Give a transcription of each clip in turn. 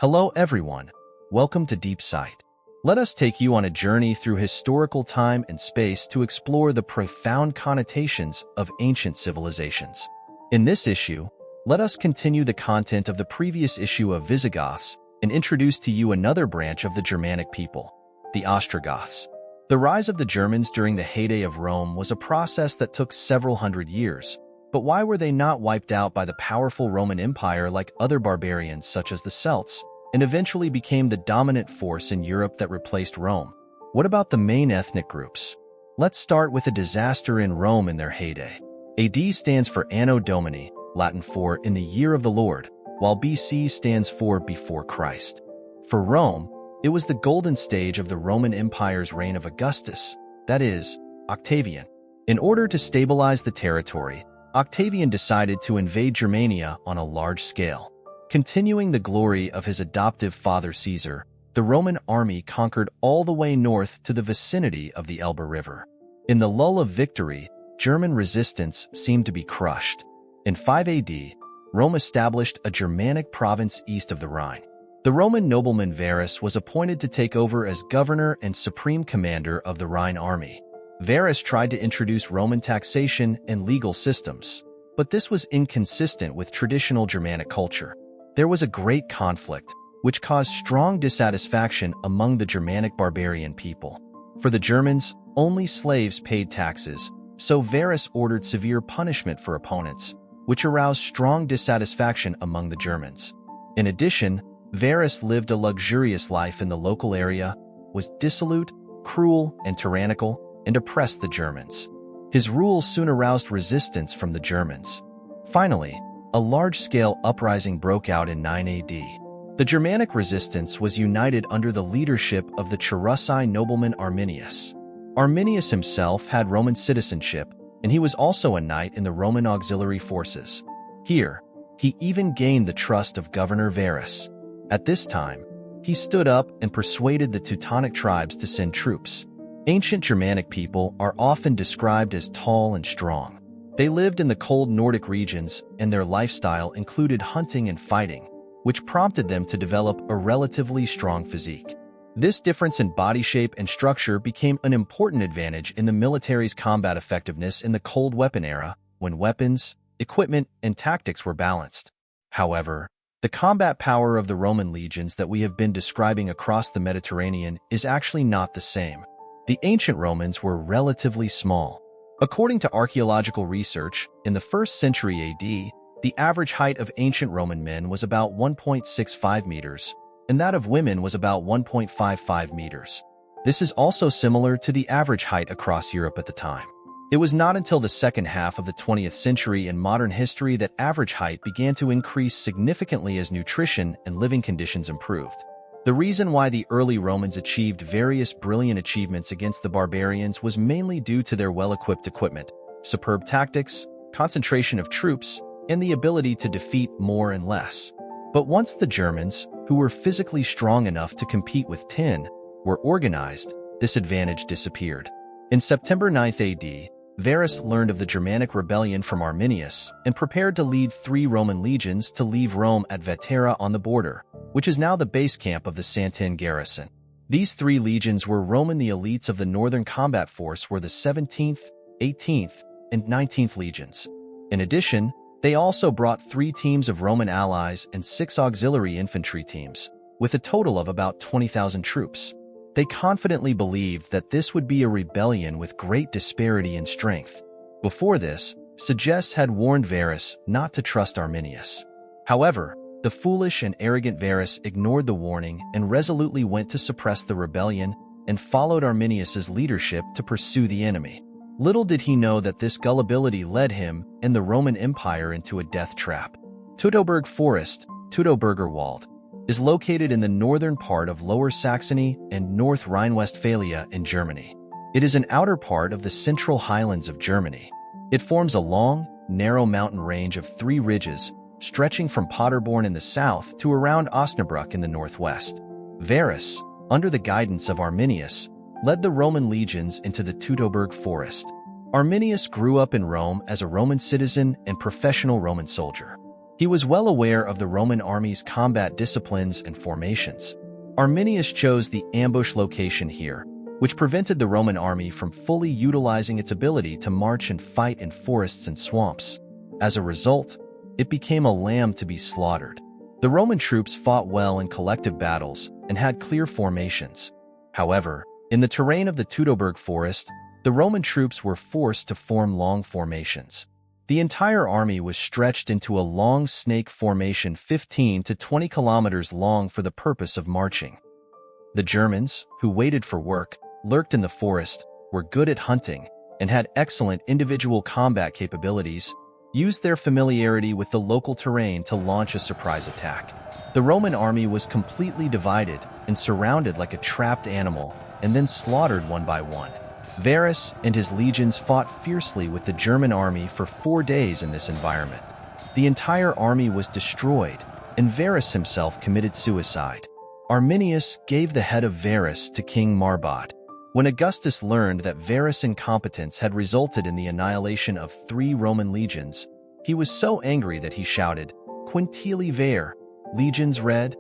Hello everyone, welcome to DeepSight. Let us take you on a journey through historical time and space to explore the profound connotations of ancient civilizations. In this issue, let us continue the content of the previous issue of Visigoths and introduce to you another branch of the Germanic people, the Ostrogoths. The rise of the Germans during the heyday of Rome was a process that took several hundred years. But why were they not wiped out by the powerful Roman Empire like other barbarians such as the Celts, and eventually became the dominant force in Europe that replaced Rome? What about the main ethnic groups? Let's start with a disaster in Rome in their heyday. AD stands for Anno Domini, Latin for in the year of the Lord, while BC stands for before Christ. For Rome, it was the golden stage of the Roman Empire's reign of Augustus, that is, Octavian. In order to stabilize the territory, Octavian decided to invade Germania on a large scale. Continuing the glory of his adoptive father Caesar, the Roman army conquered all the way north to the vicinity of the Elbe River. In the lull of victory, German resistance seemed to be crushed. In 5 AD, Rome established a Germanic province east of the Rhine. The Roman nobleman Varus was appointed to take over as governor and supreme commander of the Rhine army. Varus tried to introduce Roman taxation and legal systems, but this was inconsistent with traditional Germanic culture. There was a great conflict, which caused strong dissatisfaction among the Germanic barbarian people. For the Germans, only slaves paid taxes, so Varus ordered severe punishment for opponents, which aroused strong dissatisfaction among the Germans. In addition, Varus lived a luxurious life in the local area, was dissolute, cruel, and tyrannical, and oppressed the Germans. His rule soon aroused resistance from the Germans. Finally, a large-scale uprising broke out in 9 AD. The Germanic resistance was united under the leadership of the Cherusei nobleman Arminius. Arminius himself had Roman citizenship, and he was also a knight in the Roman auxiliary forces. Here, he even gained the trust of Governor Varus. At this time, he stood up and persuaded the Teutonic tribes to send troops. Ancient Germanic people are often described as tall and strong. They lived in the cold Nordic regions, and their lifestyle included hunting and fighting, which prompted them to develop a relatively strong physique. This difference in body shape and structure became an important advantage in the military's combat effectiveness in the cold weapon era, when weapons, equipment, and tactics were balanced. However, the combat power of the Roman legions that we have been describing across the Mediterranean is actually not the same. The ancient Romans were relatively small. According to archaeological research, in the 1st century AD, the average height of ancient Roman men was about 1.65 meters, and that of women was about 1.55 meters. This is also similar to the average height across Europe at the time. It was not until the second half of the 20th century in modern history that average height began to increase significantly as nutrition and living conditions improved. The reason why the early Romans achieved various brilliant achievements against the barbarians was mainly due to their well-equipped equipment, superb tactics, concentration of troops, and the ability to defeat more and less. But once the Germans, who were physically strong enough to compete with 10, were organized, this advantage disappeared. In September 9 AD, Varus learned of the Germanic rebellion from Arminius and prepared to lead 3 Roman legions to leave Rome at Vetera on the border, which is now the base camp of the Santin garrison. These 3 legions were Roman. The elites of the northern combat force were the 17th, 18th, and 19th legions. In addition, they also brought 3 teams of Roman allies and 6 auxiliary infantry teams, with a total of about 20,000 troops. They confidently believed that this would be a rebellion with great disparity in strength. Before this, Segestes had warned Varus not to trust Arminius. However, the foolish and arrogant Varus ignored the warning and resolutely went to suppress the rebellion and followed Arminius's leadership to pursue the enemy. Little did he know that this gullibility led him and the Roman Empire into a death trap. Teutoburg Forest, Teutoburger Wald, is located in the northern part of Lower Saxony and North Rhine-Westphalia in Germany. It is an outer part of the central highlands of Germany. It forms a long, narrow mountain range of 3 ridges, stretching from Paderborn in the south to around Osnabrück in the northwest. Varus, under the guidance of Arminius, led the Roman legions into the Teutoburg Forest. Arminius grew up in Rome as a Roman citizen and professional Roman soldier. He was well aware of the Roman army's combat disciplines and formations. Arminius chose the ambush location here, which prevented the Roman army from fully utilizing its ability to march and fight in forests and swamps. As a result, it became a lamb to be slaughtered. The Roman troops fought well in collective battles and had clear formations. However, in the terrain of the Teutoburg Forest, the Roman troops were forced to form long formations. The entire army was stretched into a long snake formation 15 to 20 kilometers long for the purpose of marching. The Germans, who waited for work, lurked in the forest, were good at hunting, and had excellent individual combat capabilities, used their familiarity with the local terrain to launch a surprise attack. The Roman army was completely divided and surrounded like a trapped animal, and then slaughtered one by one. Varus and his legions fought fiercely with the German army for 4 days in this environment. The entire army was destroyed, and Varus himself committed suicide. Arminius gave the head of Varus to King Marbod. When Augustus learned that Varus' incompetence had resulted in the annihilation of 3 Roman legions, he was so angry that he shouted, "Quintili Var, legions red?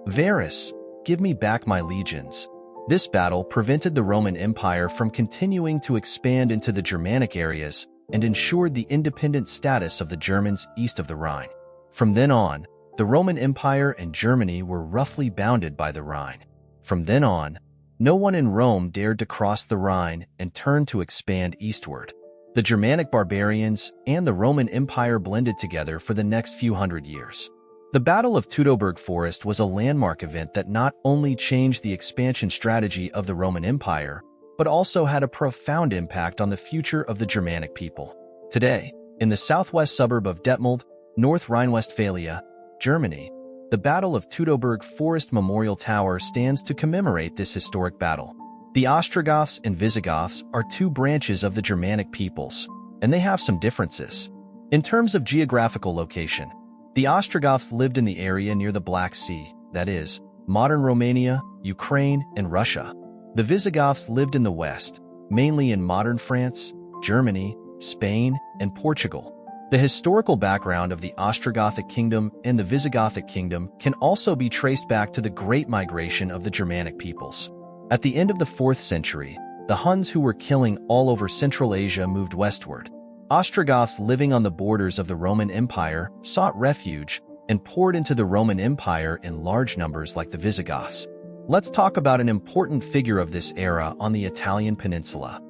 Varus, give me back my legions." This battle prevented the Roman Empire from continuing to expand into the Germanic areas and ensured the independent status of the Germans east of the Rhine. From then on, the Roman Empire and Germany were roughly bounded by the Rhine. From then on, no one in Rome dared to cross the Rhine and turn to expand eastward. The Germanic barbarians and the Roman Empire blended together for the next few hundred years. The Battle of Teutoburg Forest was a landmark event that not only changed the expansion strategy of the Roman Empire, but also had a profound impact on the future of the Germanic people. Today, in the southwest suburb of Detmold, North Rhine-Westphalia, Germany, the Battle of Teutoburg Forest Memorial Tower stands to commemorate this historic battle. The Ostrogoths and Visigoths are 2 branches of the Germanic peoples, and they have some differences. In terms of geographical location, the Ostrogoths lived in the area near the Black Sea, that is, modern Romania, Ukraine, and Russia. The Visigoths lived in the west, mainly in modern France, Germany, Spain, and Portugal. The historical background of the Ostrogothic Kingdom and the Visigothic Kingdom can also be traced back to the Great Migration of the Germanic peoples. At the end of the 4th century, the Huns who were killing all over Central Asia moved westward. Ostrogoths living on the borders of the Roman Empire sought refuge and poured into the Roman Empire in large numbers like the Visigoths. Let's talk about an important figure of this era on the Italian peninsula.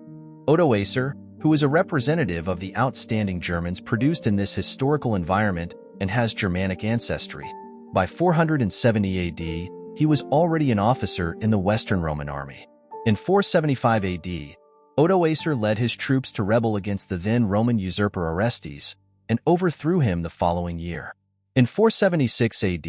Odoacer, who is a representative of the outstanding Germans produced in this historical environment and has Germanic ancestry. By 470 AD, he was already an officer in the Western Roman army. In 475 AD, Odoacer led his troops to rebel against the then Roman usurper Orestes and overthrew him the following year. In 476 AD,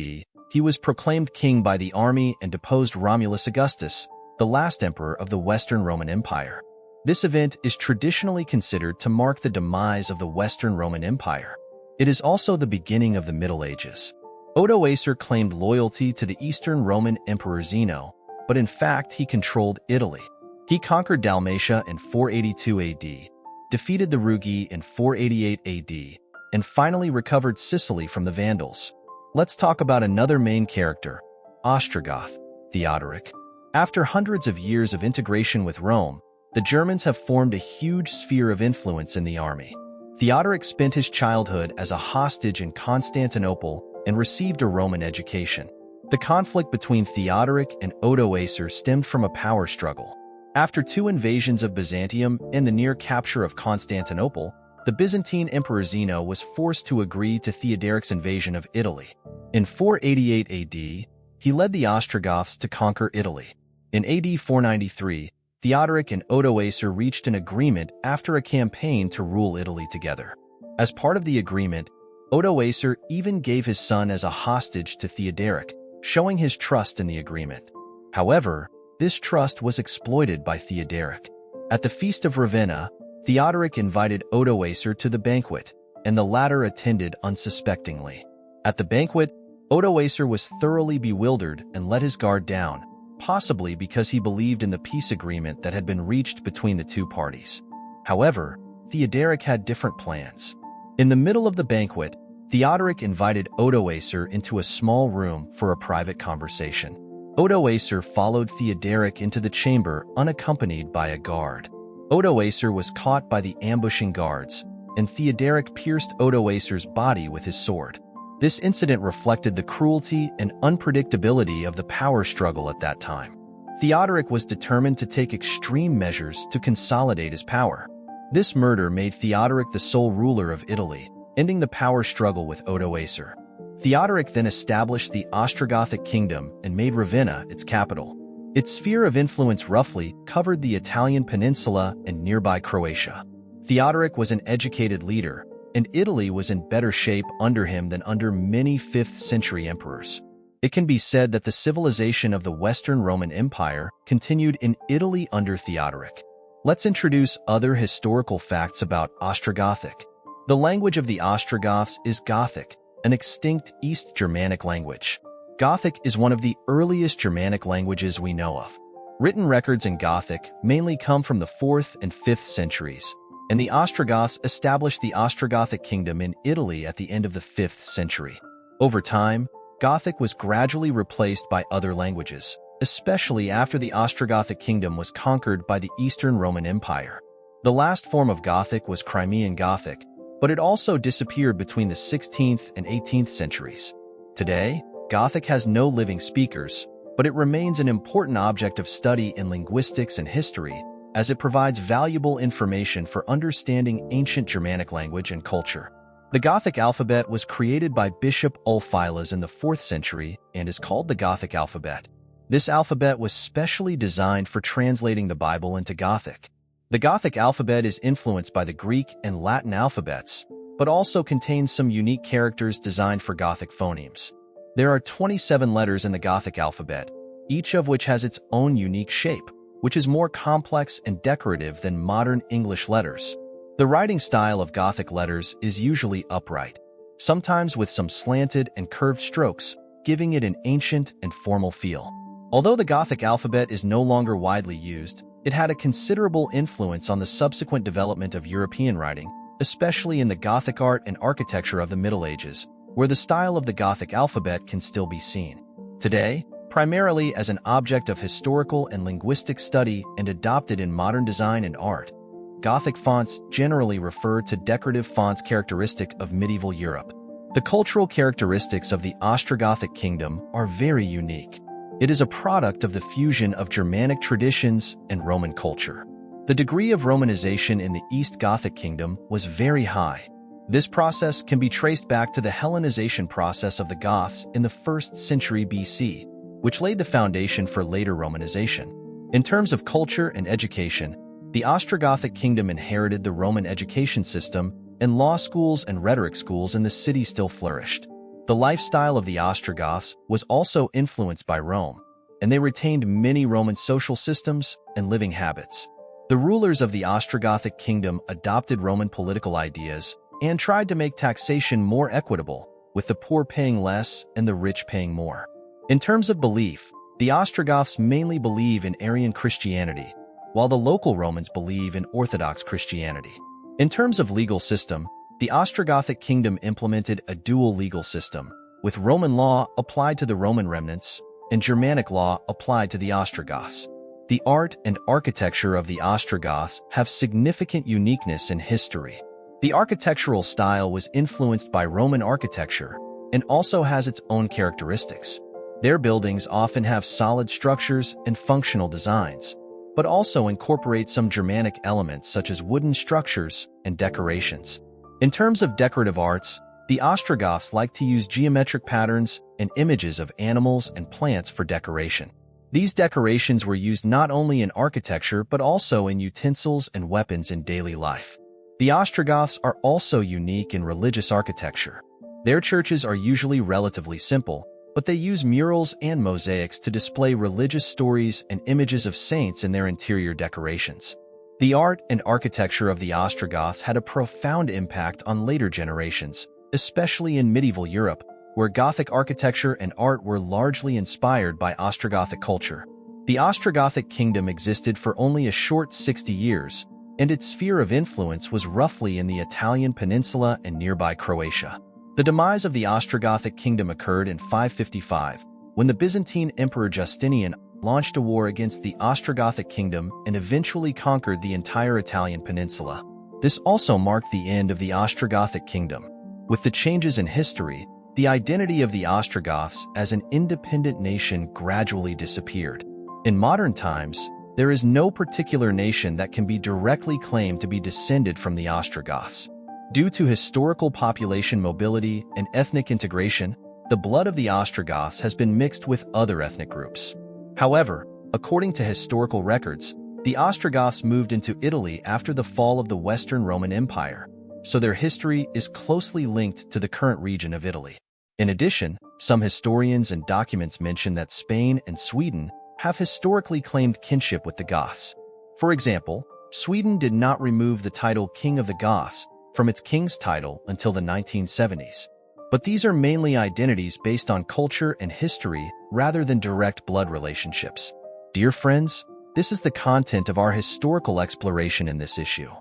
he was proclaimed king by the army and deposed Romulus Augustus, the last emperor of the Western Roman Empire. This event is traditionally considered to mark the demise of the Western Roman Empire. It is also the beginning of the Middle Ages. Odoacer claimed loyalty to the Eastern Roman Emperor Zeno, but in fact he controlled Italy. He conquered Dalmatia in 482 AD, defeated the Rugi in 488 AD, and finally recovered Sicily from the Vandals. Let's talk about another main character, Ostrogoth, Theodoric. After hundreds of years of integration with Rome, the Germans have formed a huge sphere of influence in the army. Theodoric spent his childhood as a hostage in Constantinople and received a Roman education. The conflict between Theodoric and Odoacer stemmed from a power struggle. After 2 invasions of Byzantium and the near capture of Constantinople, the Byzantine Emperor Zeno was forced to agree to Theodoric's invasion of Italy. In 488 AD, he led the Ostrogoths to conquer Italy. In AD 493, Theodoric and Odoacer reached an agreement after a campaign to rule Italy together. As part of the agreement, Odoacer even gave his son as a hostage to Theodoric, showing his trust in the agreement. However, this trust was exploited by Theodoric. At the Feast of Ravenna, Theodoric invited Odoacer to the banquet, and the latter attended unsuspectingly. At the banquet, Odoacer was thoroughly bewildered and let his guard down, possibly because he believed in the peace agreement that had been reached between the 2 parties. However, Theodoric had different plans. In the middle of the banquet, Theodoric invited Odoacer into a small room for a private conversation. Odoacer followed Theodoric into the chamber unaccompanied by a guard. Odoacer was caught by the ambushing guards, and Theodoric pierced Odoacer's body with his sword. This incident reflected the cruelty and unpredictability of the power struggle at that time. Theodoric was determined to take extreme measures to consolidate his power. This murder made Theodoric the sole ruler of Italy, ending the power struggle with Odoacer. Theodoric then established the Ostrogothic Kingdom and made Ravenna its capital. Its sphere of influence roughly covered the Italian peninsula and nearby Croatia. Theodoric was an educated leader, and Italy was in better shape under him than under many 5th-century emperors. It can be said that the civilization of the Western Roman Empire continued in Italy under Theodoric. Let's introduce other historical facts about Ostrogothic. The language of the Ostrogoths is Gothic, an extinct East Germanic language. Gothic is one of the earliest Germanic languages we know of. Written records in Gothic mainly come from the 4th and 5th centuries, and the Ostrogoths established the Ostrogothic Kingdom in Italy at the end of the 5th century. Over time, Gothic was gradually replaced by other languages, especially after the Ostrogothic Kingdom was conquered by the Eastern Roman Empire. The last form of Gothic was Crimean Gothic, but it also disappeared between the 16th and 18th centuries. Today, Gothic has no living speakers, but it remains an important object of study in linguistics and history, as it provides valuable information for understanding ancient Germanic language and culture. The Gothic alphabet was created by Bishop Ulfilas in the 4th century and is called the Gothic alphabet. This alphabet was specially designed for translating the Bible into Gothic. The Gothic alphabet is influenced by the Greek and Latin alphabets, but also contains some unique characters designed for Gothic phonemes. There are 27 letters in the Gothic alphabet, each of which has its own unique shape, which is more complex and decorative than modern English letters. The writing style of Gothic letters is usually upright, sometimes with some slanted and curved strokes, giving it an ancient and formal feel. Although the Gothic alphabet is no longer widely used, it had a considerable influence on the subsequent development of European writing, especially in the Gothic art and architecture of the Middle Ages, where the style of the Gothic alphabet can still be seen. Today, primarily as an object of historical and linguistic study and adopted in modern design and art, Gothic fonts generally refer to decorative fonts characteristic of medieval Europe. The cultural characteristics of the Ostrogothic Kingdom are very unique. It is a product of the fusion of Germanic traditions and Roman culture. The degree of Romanization in the East Gothic Kingdom was very high. This process can be traced back to the Hellenization process of the Goths in the 1st century BC, which laid the foundation for later Romanization. In terms of culture and education, the Ostrogothic Kingdom inherited the Roman education system, and law schools and rhetoric schools in the city still flourished. The lifestyle of the Ostrogoths was also influenced by Rome, and they retained many Roman social systems and living habits. The rulers of the Ostrogothic Kingdom adopted Roman political ideas and tried to make taxation more equitable, with the poor paying less and the rich paying more. In terms of belief, the Ostrogoths mainly believe in Arian Christianity, while the local Romans believe in Orthodox Christianity. In terms of legal system, the Ostrogothic Kingdom implemented a dual legal system, with Roman law applied to the Roman remnants and Germanic law applied to the Ostrogoths. The art and architecture of the Ostrogoths have significant uniqueness in history. The architectural style was influenced by Roman architecture and also has its own characteristics. Their buildings often have solid structures and functional designs, but also incorporate some Germanic elements such as wooden structures and decorations. In terms of decorative arts, the Ostrogoths like to use geometric patterns and images of animals and plants for decoration. These decorations were used not only in architecture but also in utensils and weapons in daily life. The Ostrogoths are also unique in religious architecture. Their churches are usually relatively simple, but they use murals and mosaics to display religious stories and images of saints in their interior decorations. The art and architecture of the Ostrogoths had a profound impact on later generations, especially in medieval Europe, where Gothic architecture and art were largely inspired by Ostrogothic culture. The Ostrogothic Kingdom existed for only a short 60 years, and its sphere of influence was roughly in the Italian peninsula and nearby Croatia. The demise of the Ostrogothic Kingdom occurred in 555, when the Byzantine Emperor Justinian launched a war against the Ostrogothic Kingdom and eventually conquered the entire Italian peninsula. This also marked the end of the Ostrogothic Kingdom. With the changes in history, the identity of the Ostrogoths as an independent nation gradually disappeared. In modern times, there is no particular nation that can be directly claimed to be descended from the Ostrogoths. Due to historical population mobility and ethnic integration, the blood of the Ostrogoths has been mixed with other ethnic groups. However, according to historical records, the Ostrogoths moved into Italy after the fall of the Western Roman Empire, so their history is closely linked to the current region of Italy. In addition, some historians and documents mention that Spain and Sweden have historically claimed kinship with the Goths. For example, Sweden did not remove the title King of the Goths from its king's title until the 1970s. But these are mainly identities based on culture and history rather than direct blood relationships. Dear friends, this is the content of our historical exploration in this issue.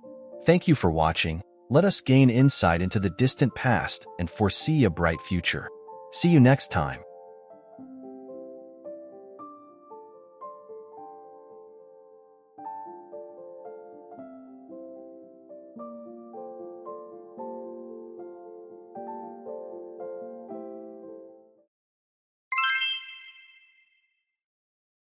Thank you for watching. Let us gain insight into the distant past and foresee a bright future. See you next time.